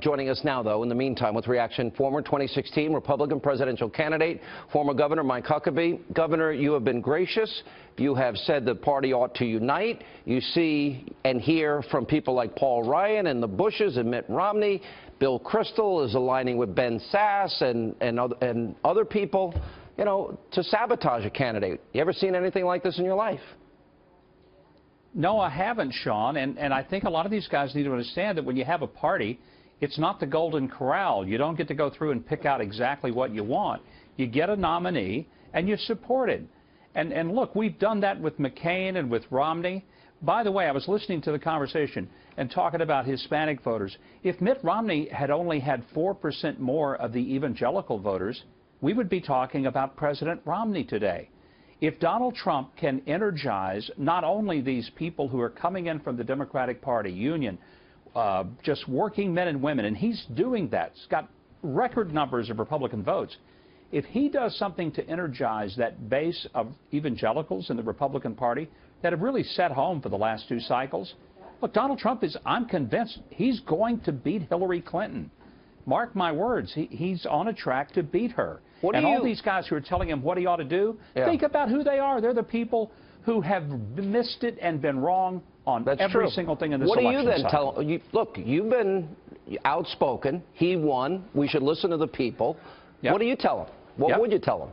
joining us now, though, in the meantime, with reaction, former 2016 Republican presidential candidate, former Governor Mike Huckabee. Governor, you have been gracious. You have said the party ought to unite. You see and hear from people like Paul Ryan and the Bushes and Mitt Romney. Bill Kristol is aligning with Ben Sass and other people, you know, to sabotage a candidate. You ever seen anything like this in your life? No, I haven't, Sean, and I think a lot of these guys need to understand that when you have a party, it's not the Golden Corral. You don't get to go through and pick out exactly what you want. You get a nominee, and you support it. And look, we've done that with McCain and with Romney. By the way, I was listening to the conversation and talking about Hispanic voters. If Mitt Romney had only had 4% more of the evangelical voters, we would be talking about President Romney today. If Donald Trump can energize not only these people who are coming in from the Democratic Party, union, just working men and women, and he's doing that. He's got record numbers of Republican votes. If he does something to energize that base of evangelicals in the Republican Party that have really set home for the last two cycles, look, Donald Trump is, I'm convinced, he's going to beat Hillary Clinton. Mark my words, he's on a track to beat her. And all these guys who are telling him what he ought to do, think about who they are. They're the people who have missed it and been wrong on every single thing in this election. What do you then tell? Look, you've been outspoken. He won. We should listen to the people. What do you tell him? What would you tell him?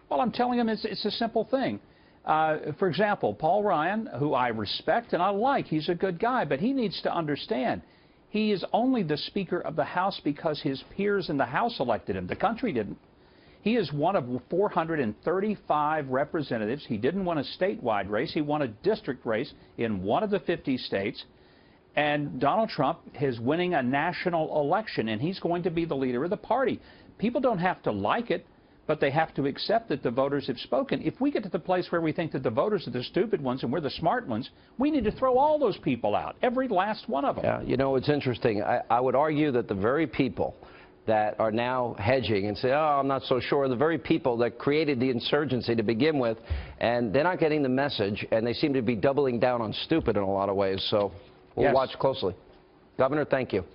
Well, I'm telling him it's a simple thing. For example, Paul Ryan, who I respect and I like, he's a good guy, but he needs to understand he is only the Speaker of the House because his peers in the House elected him. The country didn't. He is one of 435 representatives. He didn't win a statewide race. He won a district race in one of the 50 states. And Donald Trump is winning a national election, and he's going to be the leader of the party. People don't have to like it, but they have to accept that the voters have spoken. If we get to the place where we think that the voters are the stupid ones and we're the smart ones, we need to throw all those people out, every last one of them. Yeah, you know, it's interesting. I would argue that the very people that are now hedging and say, oh, I'm not so sure, the very people that created the insurgency to begin with, and they're not getting the message, and they seem to be doubling down on stupid in a lot of ways. So we'll watch closely. Governor, thank you.